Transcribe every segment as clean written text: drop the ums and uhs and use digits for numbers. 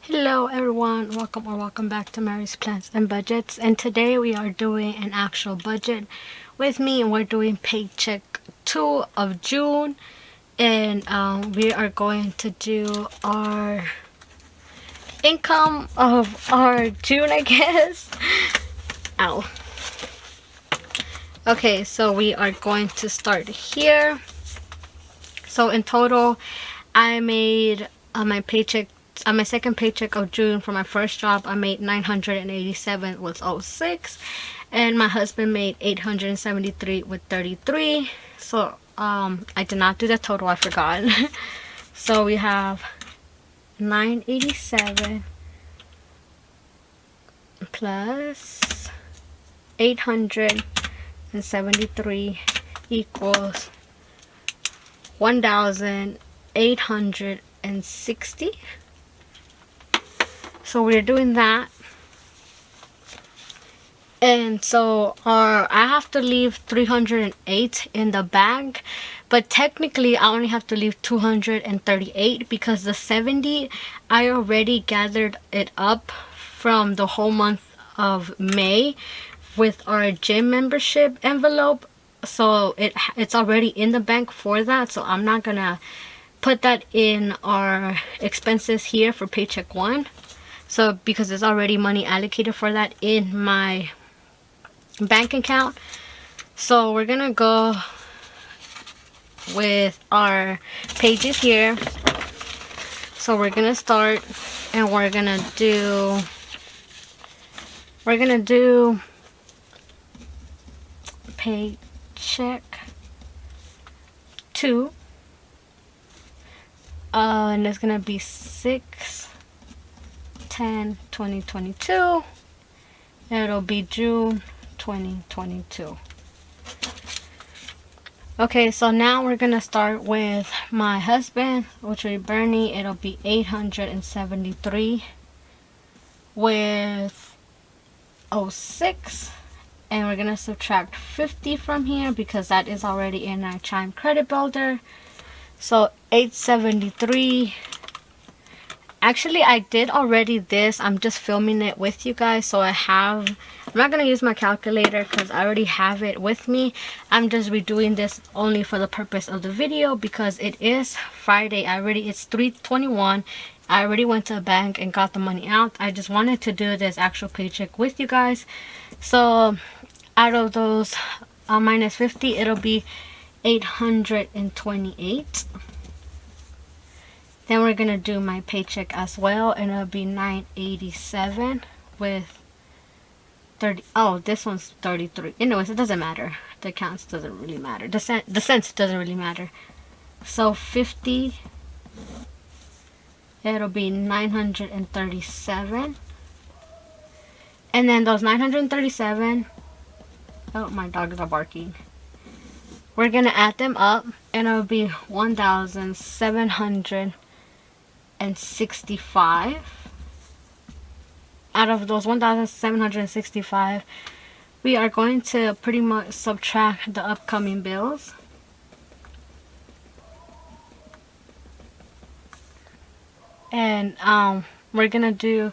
Hello everyone, welcome back to Mary's Plans and Budgets, and today we are doing an actual budget with me, and we're doing paycheck 2 of June, and we are going to do our income of our June, I guess. Ow. Okay, so we are going to start here. So in total, I made my paycheck on my second paycheck of June for my first job, I made 987 with 06, and my husband made 873 with 33. So I did not do the total, I forgot. So we have 987 plus 873 equals 1,860. So we're doing that, and so I have to leave 308 in the bank, but technically I only have to leave 238 because the 70 I already gathered it up from the whole month of May with our gym membership envelope, so it's already in the bank for that. So I'm not gonna put that in our expenses here for paycheck 1. So because there's already money allocated for that in my bank account. So we're gonna go with our pages here. So we're gonna start, and we're gonna do paycheck 2, and it's gonna be 6/10/2022. It'll be June 2022. Okay, so now we're gonna start with my husband, which will be Bernie. It'll be 873 with 06, and we're gonna subtract 50 from here because that is already in our Chime credit builder. So 873. Actually, I did already this. I'm just filming it with you guys, so I'm not going to use my calculator because I already have it with me. I'm just redoing this only for the purpose of the video because it is Friday. It's 3/21. I already went to a bank and got the money out. I just wanted to do this actual paycheck with you guys. So out of those minus 50, it'll be 828. Then we're gonna do my paycheck as well, and it'll be 987 with 30. Oh, this one's 33. Anyways, it doesn't matter. The counts doesn't really matter. The cents doesn't really matter. So 50. It'll be 937. And then those 937. Oh, my dogs are barking. We're gonna add them up, and it'll be 1,765. Out of those 1,765, we are going to pretty much subtract the upcoming bills. And we're gonna do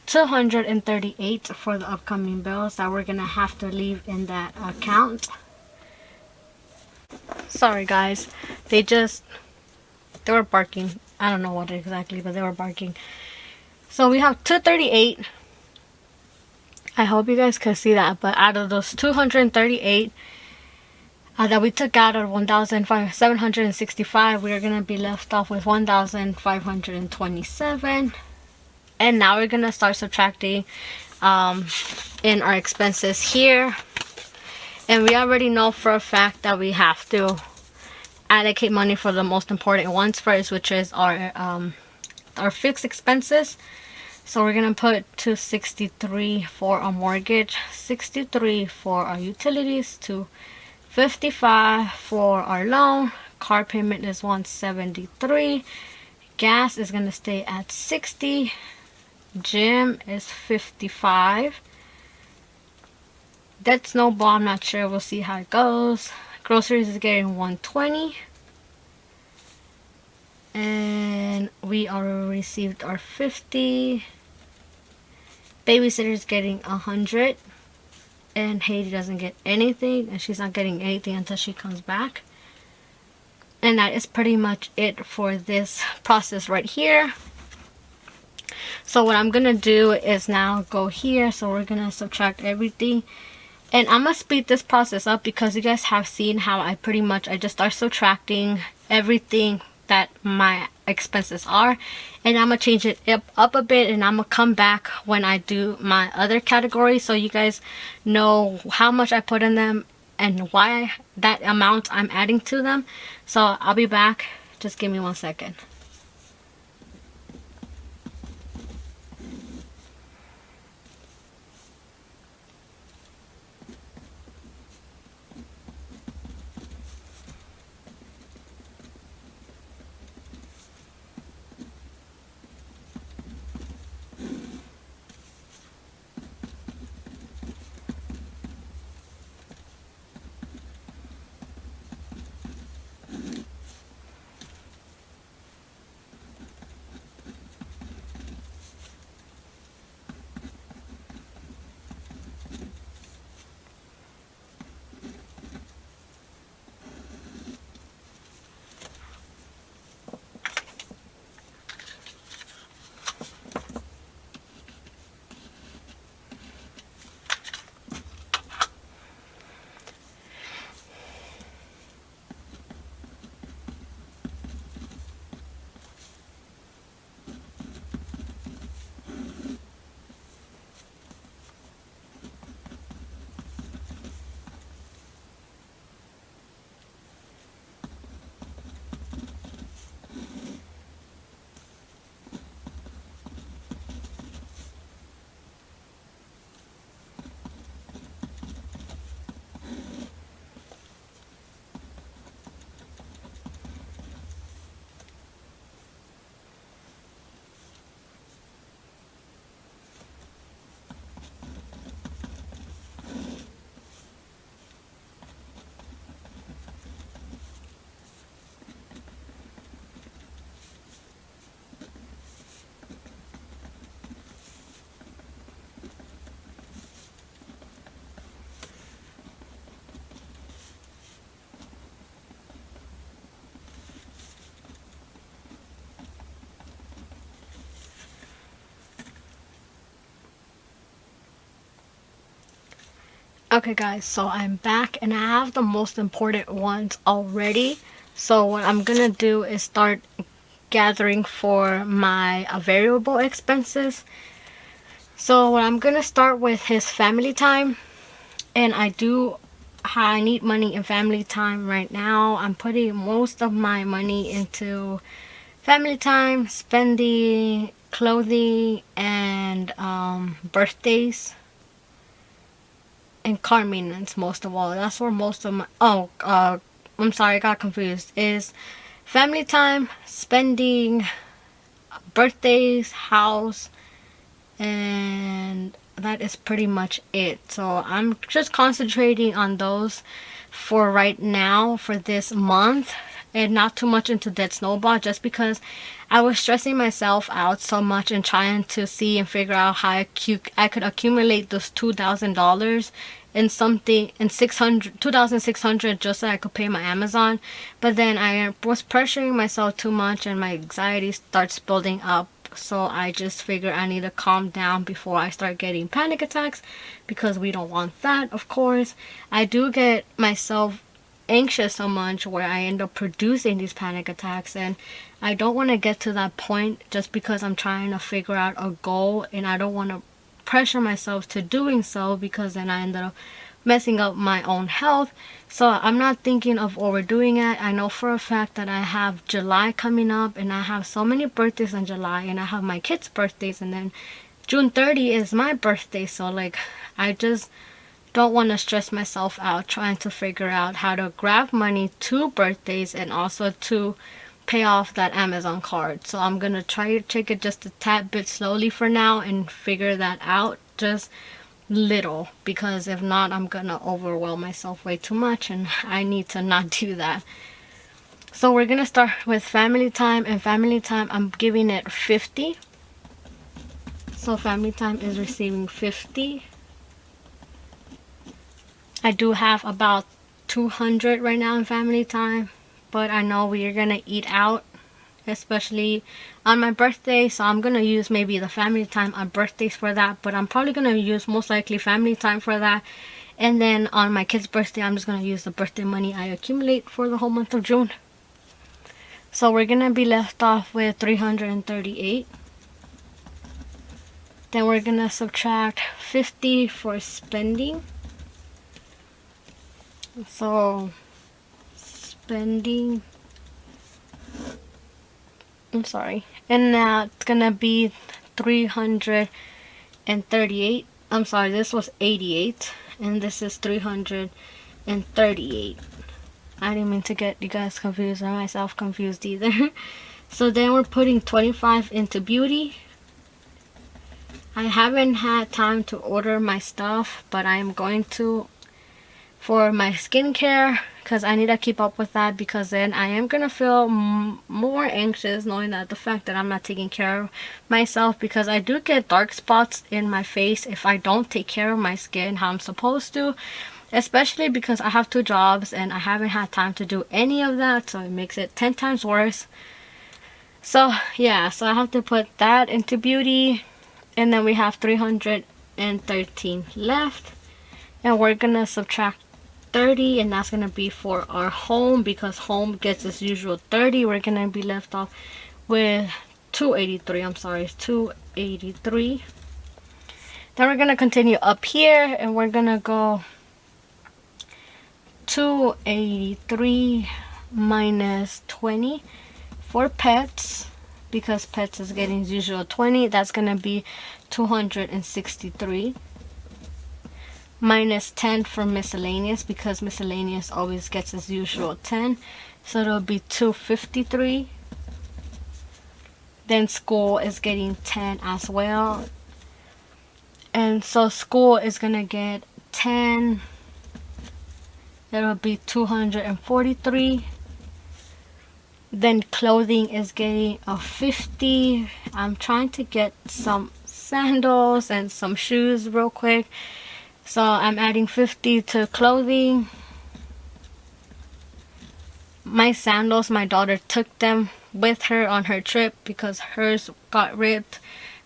238 for the upcoming bills that we're gonna have to leave in that account. Sorry guys, they were barking. I don't know what exactly, but they were barking. So we have 238. I hope you guys can see that. But out of those 238 that we took out of 1,765, we are going to be left off with 1,527. And now we're going to start subtracting in our expenses here. And we already know for a fact that we have to allocate money for the most important ones first, which is our fixed expenses. So we're gonna put 263 for our mortgage, 63 for our utilities, 255 for our loan. Car payment is 173. Gas is gonna stay at 60. Gym is 55. Debt snowball, I'm not sure. We'll see how it goes. Groceries is getting 120. And we already received our 50. Babysitter's getting 100. And Haiti doesn't get anything, and she's not getting anything until she comes back. And that is pretty much it for this process right here. So what I'm gonna do is now go here. So we're gonna subtract everything, and I'm gonna speed this process up because you guys have seen how I just start subtracting everything that my expenses are, and I'm gonna change it up a bit, and I'm gonna come back when I do my other categories so you guys know how much I put in them and why that amount I'm adding to them. So I'll be back. Just give me 1 second. Okay guys, so I'm back and I have the most important ones already. So what I'm gonna do is start gathering for my variable expenses. So what I'm gonna start with his family time, and I need money in family time right now. I'm putting most of my money into family time, spending, clothing, and birthdays. And car maintenance most of all. That's where most of my I'm sorry, I got confused. Is family time, spending, birthdays, house, and that is pretty much it. So I'm just concentrating on those for right now for this month, and not too much into debt snowball, just because I was stressing myself out so much and trying to see and figure out how I could accumulate those $2,000 in something in 2,600 just so I could pay my Amazon. But then I was pressuring myself too much and my anxiety starts building up. So I just figure I need to calm down before I start getting panic attacks, because we don't want that, of course. I do get myself anxious so much where I end up producing these panic attacks, and I don't want to get to that point just because I'm trying to figure out a goal, and I don't want to pressure myself to doing so, because then I end up messing up my own health. So I'm not thinking of overdoing it. I know for a fact that I have July coming up, and I have so many birthdays in July, and I have my kids' birthdays, and then June 30 is my birthday. So like, I just don't want to stress myself out trying to figure out how to grab money to birthdays and also to pay off that Amazon card. So I'm gonna try to take it just a tad bit slowly for now and figure that out just little, because if not, I'm gonna overwhelm myself way too much, and I need to not do that. So we're gonna start with family time, and family time I'm giving it 50. So family time is receiving 50. I do have about 200 right now in family time, but I know we are gonna eat out, especially on my birthday, so I'm gonna use maybe the family time on birthdays for that, but I'm probably gonna use most likely family time for that. And then on my kid's birthday, I'm just gonna use the birthday money I accumulate for the whole month of June. So we're gonna be left off with 338. Then we're gonna subtract 50 for spending. So spending, I'm sorry, and now it's gonna be 338. I'm sorry, this was 88 and this is 338. I didn't mean to get you guys confused or myself confused either. So then we're putting 25 into beauty. I haven't had time to order my stuff, but I am going to for my skincare, because I need to keep up with that, because then I am gonna feel more anxious knowing that the fact that I'm not taking care of myself, because I do get dark spots in my face if I don't take care of my skin how I'm supposed to, especially because I have 2 jobs and I haven't had time to do any of that, so it makes it 10 times worse. So yeah, so I have to put that into beauty, and then we have 313 left, and we're gonna subtract 30, and that's gonna be for our home, because home gets its usual 30. We're gonna be left off with 283. I'm sorry, it's 283. Then we're gonna continue up here, and we're gonna go 283 minus 20 for pets, because pets is getting its usual 20. That's gonna be 263. Minus 10 for miscellaneous, because miscellaneous always gets its usual 10, so it'll be 253. Then school is getting 10 as well, and so school is gonna get 10. That'll be 243. Then clothing is getting a 50. I'm trying to get some sandals and some shoes real quick, so I'm adding 50 to clothing. My sandals, my daughter took them with her on her trip because hers got ripped,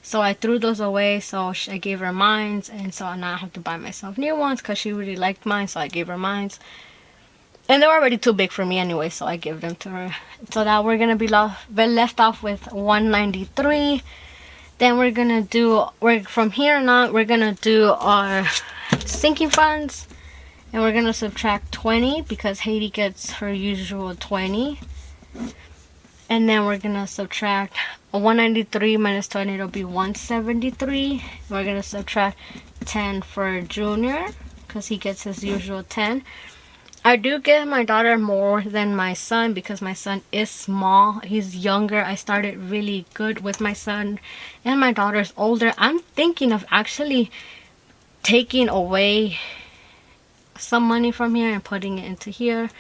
so I threw those away. So I gave her mine, and so now I have to buy myself new ones because she really liked mine, so I gave her mine. And they were already too big for me anyway, so I gave them to her. So now we're gonna be left off with 193. Then we're gonna do, from here on out, we're gonna do our sinking funds, and we're gonna subtract 20 because Haiti gets her usual 20. And then we're gonna subtract 193 minus 20, it'll be 173. We're gonna subtract 10 for Junior because he gets his usual 10. I do give my daughter more than my son because my son is small. He's younger. I started really good with my son, and my daughter's older. I'm thinking of actually taking away some money from here and putting it into here,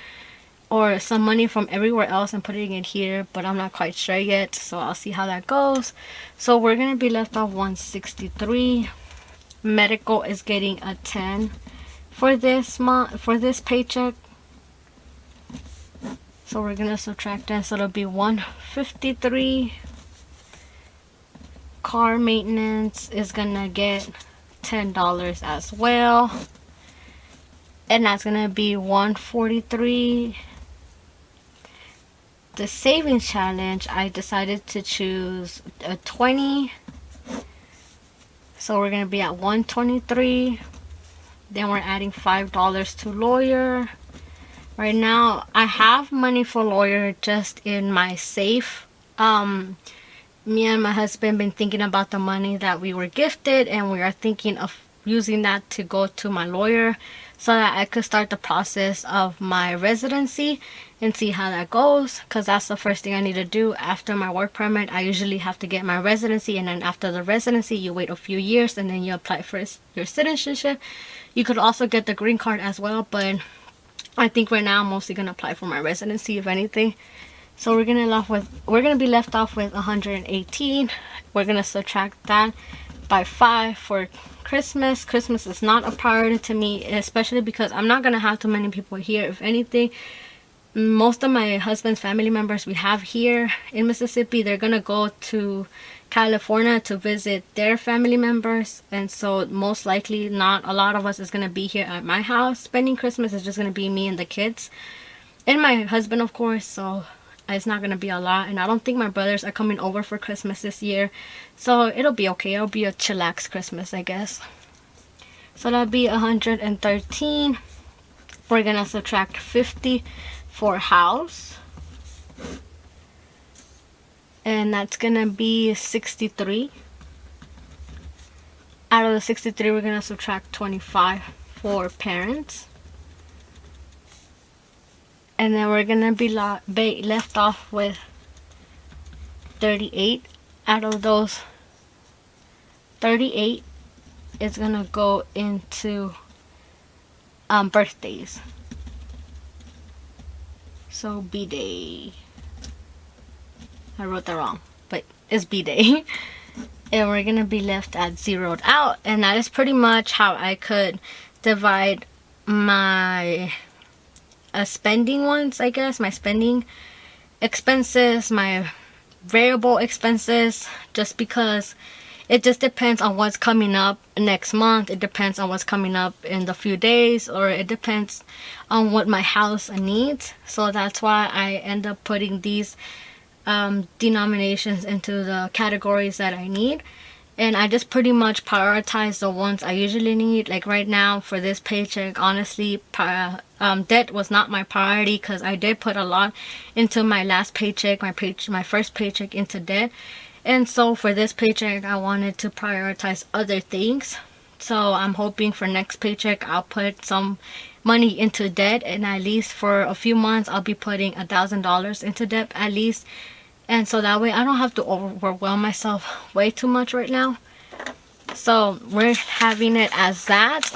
or some money from everywhere else and putting it here, but I'm not quite sure yet, so I'll see how that goes. So we're gonna be left off 163. Medical is getting a 10 for this month, for this paycheck, so we're gonna subtract 10, so it'll be 153. Car maintenance is gonna get $10 as well, and that's gonna be 143. The savings challenge, I decided to choose a 20, so we're gonna be at 123. Then we're adding $5 to lawyer. Right now I have money for lawyer just in my safe. Me and my husband been thinking about the money that we were gifted, and we are thinking of using that to go to my lawyer so that I could start the process of my residency and see how that goes, because that's the first thing I need to do after my work permit. I usually have to get my residency, and then after the residency you wait a few years and then you apply for your citizenship. You could also get the green card as well, but I think right now I'm mostly gonna apply for my residency, if anything. So we're gonna be left off with 118. We're gonna subtract that by 5 for Christmas. Christmas is not a priority to me, especially because I'm not gonna have too many people here. If anything, most of my husband's family members we have here in Mississippi, they're gonna go to California to visit their family members, and so most likely not a lot of us is gonna be here at my house spending Christmas. It's just gonna be me and the kids and my husband, of course. So it's not gonna be a lot, and I don't think my brothers are coming over for Christmas this year, so it'll be okay. It'll be a chillax Christmas, I guess. So that'll be 113. We're gonna subtract 50 for house, and that's gonna be 63. Out of the 63, we're gonna subtract 25 for parents, and then we're gonna be left off with 38. Out of those 38 is gonna go into birthdays. So B-Day. I wrote that wrong, but it's B-Day. And we're gonna be left at zeroed out, and that is pretty much how I could divide my spending ones, I guess. My spending expenses, my variable expenses, just because it just depends on what's coming up next month. It depends on what's coming up in the few days, or it depends on what my house needs. So that's why I end up putting these denominations into the categories that I need, and I just pretty much prioritize the ones I usually need. Like right now for this paycheck, honestly, debt was not my priority, because I did put a lot into my last paycheck, my first paycheck, into debt. And so for this paycheck, I wanted to prioritize other things. So I'm hoping for next paycheck I'll put some money into debt, and at least for a few months I'll be putting $1,000 into debt at least. And so that way I don't have to overwhelm myself way too much right now. So we're having it as that.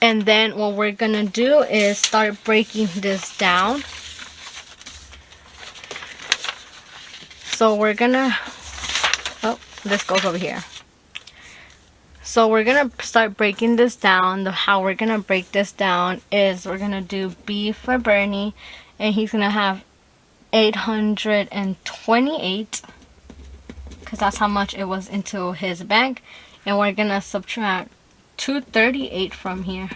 And then what we're gonna do is start breaking this down. So we're gonna, oh, this goes over here. So we're gonna start breaking this down. How we're gonna break this down is we're gonna do B for Bernie, and he's gonna have 828, because that's how much it was into his bank. And we're gonna subtract 238 from here.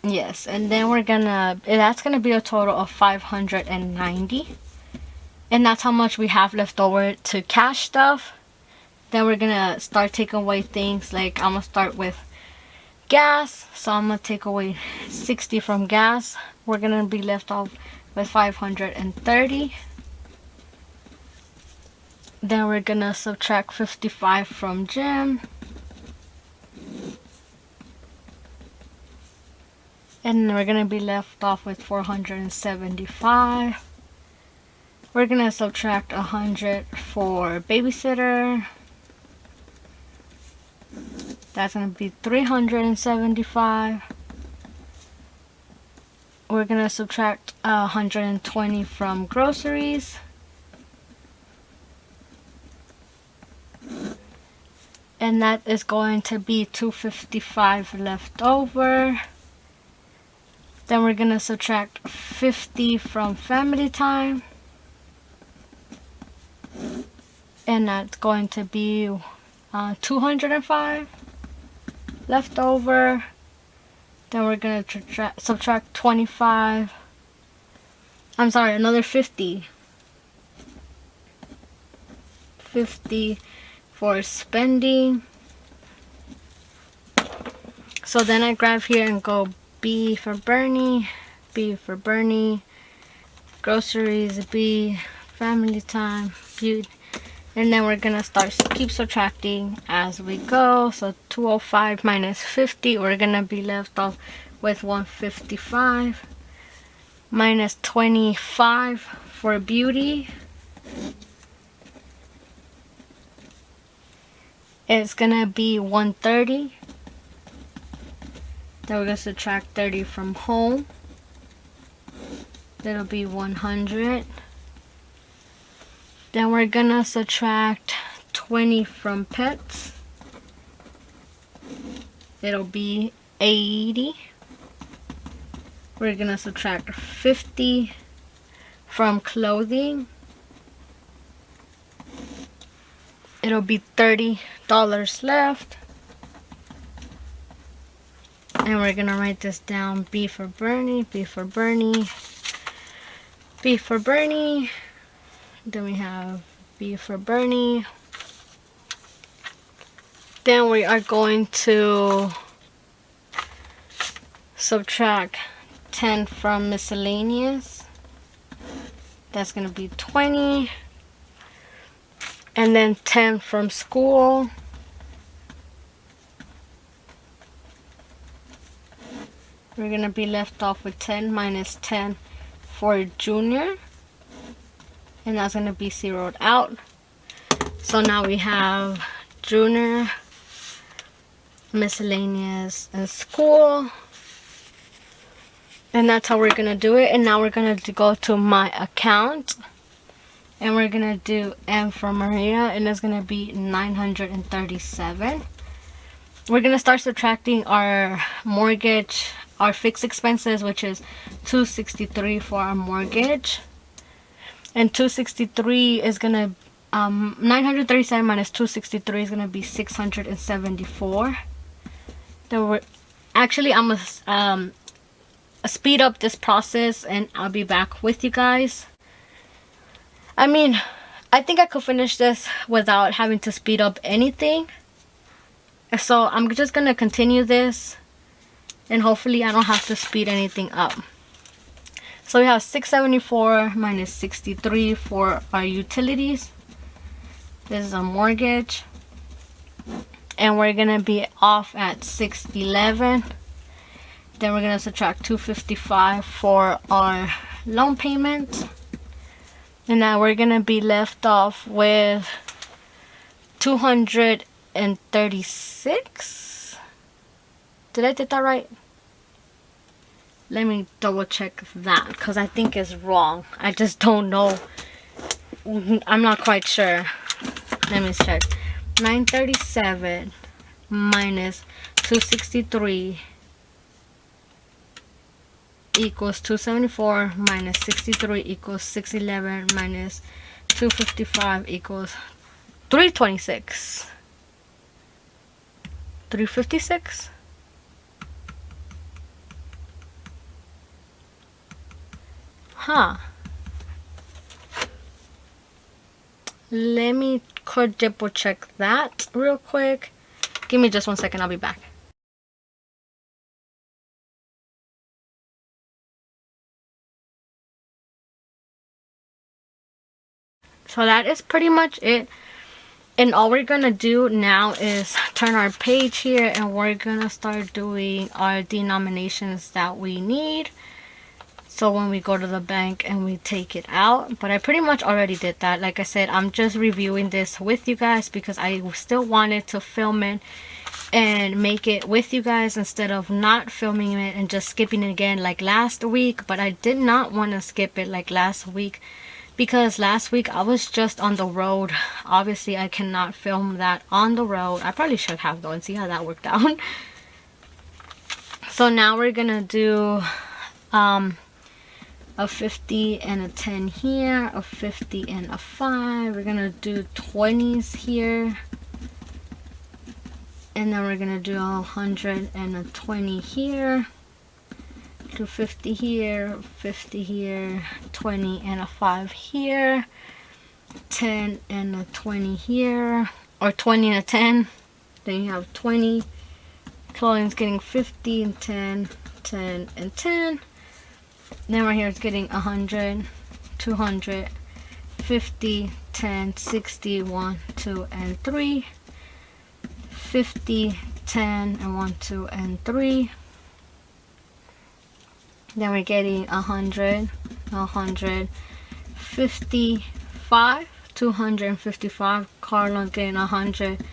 Yes, and then that's gonna be a total of 590, and that's how much we have left over to cash stuff. Then we're gonna start taking away things. Like I'm gonna start with gas, so I'm gonna take away 60 from gas. We're gonna be left off with 530. Then we're gonna subtract 55 from gym, and we're gonna be left off with 475. We're gonna subtract 100 for babysitter. That's gonna be 375. We're gonna subtract 120 from groceries. And that is going to be 255 left over. Then we're gonna subtract 50 from family time, and that's going to be 205 left over. Then we're gonna subtract 25. I'm sorry, another 50 for spending. So then I grab here and go B for Bernie, groceries B, family time, beauty. And then we're gonna keep subtracting as we go. So 205 minus 50, we're gonna be left off with 155, minus 25 for beauty. it's gonna be 130. Then we're gonna subtract 30 from home. That'll be 100. Then we're gonna subtract 20 from pets. It'll be 80. We're gonna subtract 50 from clothing. It'll be $30 left. And we're gonna write this down. B for Bernie, B for Bernie, B for Bernie. Then we have B for Bernie. Then we are going to subtract 10 from miscellaneous. That's gonna be 20. And then 10 from school. We're gonna be left off with 10 minus 10 for junior. And that's gonna be zeroed out. So now we have junior, miscellaneous, and school. And that's how we're gonna do it. And now we're gonna go to my account. And we're gonna do M for Maria, and it's gonna be 937. We're gonna start subtracting our mortgage, our fixed expenses, which is 263 for our mortgage. And 263 is gonna 937 minus 263 is gonna be 674. Then we're actually, I'm gonna speed up this process, and I'll be back with you guys. I mean, I think I could finish this without having to speed up anything. So I'm just gonna continue this, and hopefully I don't have to speed anything up. So we have 674 minus 63 for our utilities. This is a mortgage. And we're gonna be off at 611. Then we're gonna subtract 255 for our loan payment. And now we're gonna be left off with 236. Did I get that right? Let me double check that, because I think it's wrong. I just don't know. I'm not quite sure. Let me check. 937 minus 263 equals 274 minus 63 equals 611 minus 255 equals 326. 356? Huh. Let me double check that real quick. Give me just 1 second, I'll be back. So that is pretty much it. And all we're gonna do now is turn our page here, and we're gonna start doing our denominations that we need. So when we go to the bank and we take it out. But I pretty much already did that. Like I said, I'm just reviewing this with you guys because I still wanted to film it and make it with you guys instead of not filming it and just skipping it again like last week. But I did not want to skip it like last week, because last week I was just on the road. Obviously I cannot film that on the road. I probably should have though, and see how that worked out. So now we're gonna do a 50 and a 10 here, a 50 and a 5. We're gonna do 20s here, and then we're gonna do 100 and a 20 here, do 50 here, 50 here, 20 and a 5 here, 10 and a 20 here, or 20 and a 10. Then you have 20. Clothing's getting 50 and 10, 10 and 10. Then right here it's getting 100, 200, 50, 10, 60, 1, 2, and 3, 50, 10, and 1, 2, and 3. Then we're getting 100, 155, 255. Carlon's getting 100,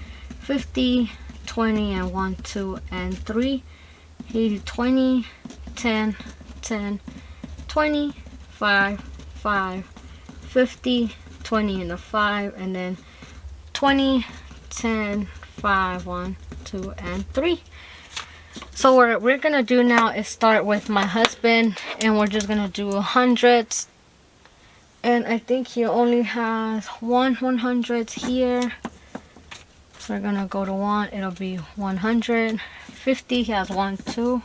50, 20, and 1, 2, and 3. 80, 20, 10, 10, 20, 5, 5, 50, 20 and a 5, and then 20, 10, 5, 1, 2, and 3. So what we're gonna do now is start with my husband, and we're just gonna do hundreds. And I think he only has one 100 here. So we're gonna go to 1, it'll be 100. 50, he has 1, 2,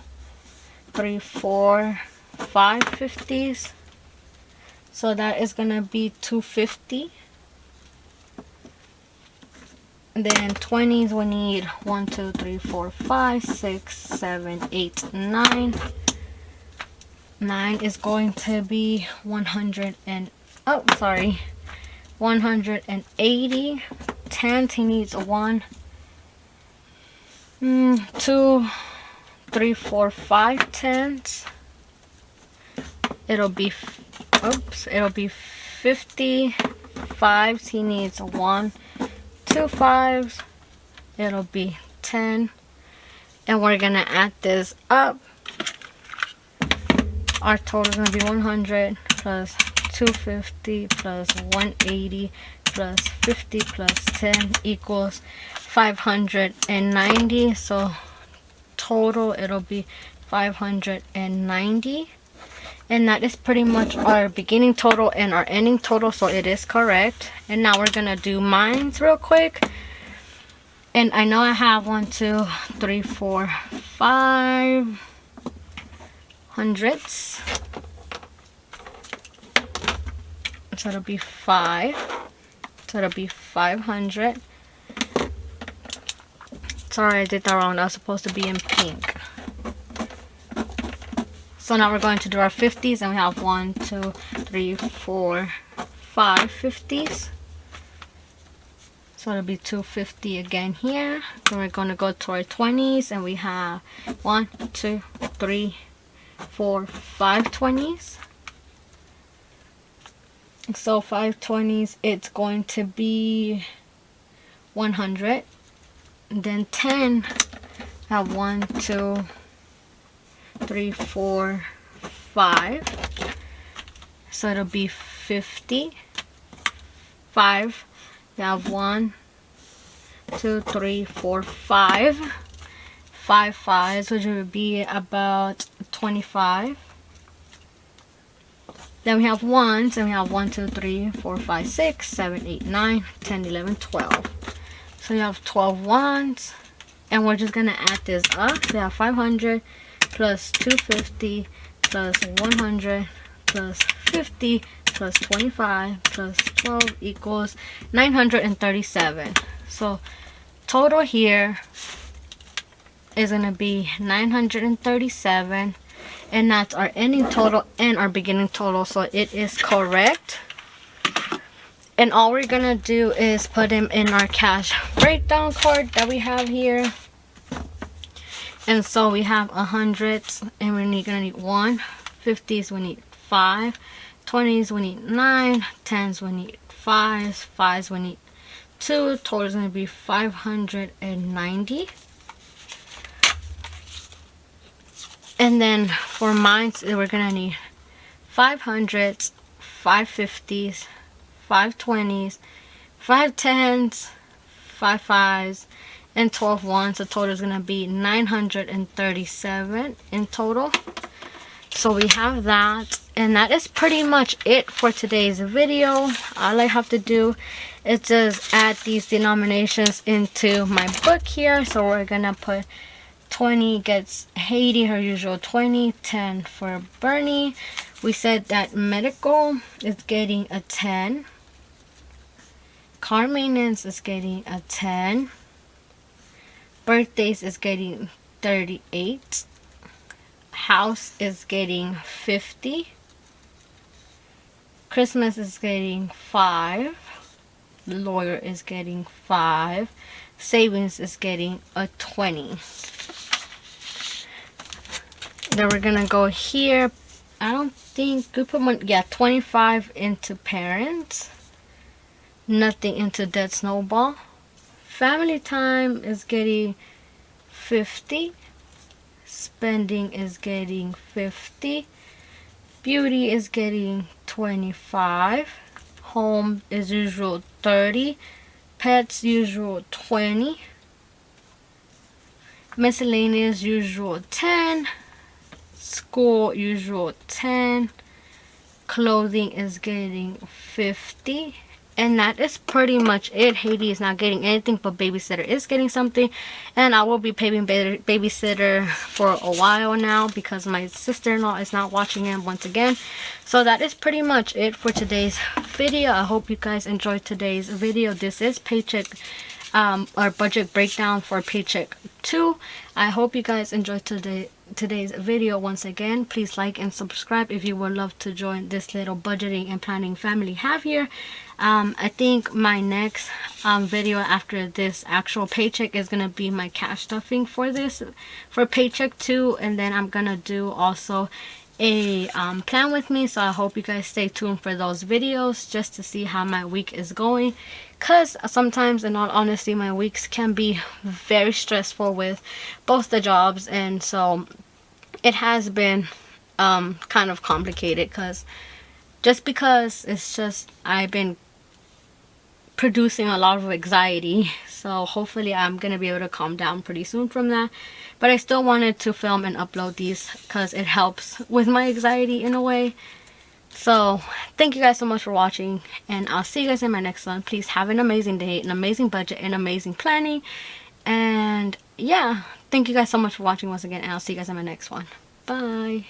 3, 4, 5 50s. So that is gonna be 250. And then 20s, we need 1, 2, 3, 4, 5, 6, 7, 8, 9. 9 is going to be 180. 10s, he needs 1, 2, 3, 4, 5 10s. It'll be 50. 5s, he needs 1, 2 5s. It'll be 10. And we're gonna add this up. Our total is gonna be 100 plus 250 plus 180 plus 50 plus 10 equals 590. So total it'll be 590. And that is pretty much our beginning total and our ending total, so it is correct. And now we're gonna do mines real quick. And I know I have 1, 2, 3, 4, 5 hundreds. So it'll be 5. So it'll be 500. Sorry, I did that wrong. That was supposed to be in pink. So now we're going to do our 50s, and we have 1, 2, 3, 4, 5 50s. So it'll be 250 again here. Then we're going to go to our 20s, and we have 1, 2, 3, 4, 5 20s. So 5 20s, it's going to be 100. And then 10, I have 1, 2, 3, 4, 5. So it'll be 50. 5, you have 1, 2, 3, 4, 5. 5 5s, which would be about 25. Then we have 1s, and we have 1, 2, 3, 4, 5, 6, 7, 8, 9, 10, 11, 12. So you have 12 1s, and we're just gonna add this up. So you have 500 plus 250 plus 100 plus 50 plus 25 plus 12 equals 937. So total here is going to be 937, and that's our ending total and our beginning total, so it is correct. And all we're going to do is put them in our cash breakdown card that we have here. And so we have 100s, and we're going to need 1. 50s, we need 5. 20s, we need 9. 10s, we need 5s. 5s, we need 2. Total is going to be 590. And then for mines, we're going to need 500s, 5 50s, 5 20s, 5 10s, 5 5s, and 12 1s. The total is going to be 937 in total. So we have that, and that is pretty much it for today's video. All I have to do is just add these denominations into my book here. So we're going to put 20 gets Haiti her usual 20, 10 for Bernie. We said that medical is getting a 10. Car maintenance is getting a 10. Birthdays is getting 38. House is getting 50. Christmas is getting 5. Lawyer is getting 5. Savings is getting a 20. Then we're gonna go here. I don't think we put one. Yeah, 25 into parents. Nothing into debt snowball. Family time is getting 50. Spending is getting 50. Beauty is getting 25. Home is usual 30. Pets usual 20. Miscellaneous usual 10. School usual 10. Clothing is getting 50. And that is pretty much it. Haiti is not getting anything, but babysitter is getting something. And I will be paying babysitter for a while now because my sister-in-law is not watching him once again. So that is pretty much it for today's video. I hope you guys enjoyed today's video. This is Paycheck, our budget breakdown for Paycheck 2. I hope you guys enjoyed today's video. Once again, please like and subscribe if you would love to join this little budgeting and planning family have here. I think my next video after this actual paycheck is gonna be my cash stuffing for Paycheck 2, and then I'm gonna do also a plan with me. So I hope you guys stay tuned for those videos just to see how my week is going, because sometimes, in all honesty, my weeks can be very stressful with both the jobs, and so it has been kind of complicated because I've been producing a lot of anxiety. So hopefully I'm gonna be able to calm down pretty soon from that, but I still wanted to film and upload these because it helps with my anxiety in a way. So thank you guys so much for watching, and I'll see you guys in my next one. Please have an amazing day, an amazing budget, and amazing planning. And yeah, thank you guys so much for watching once again, and I'll see you guys in my next one. Bye.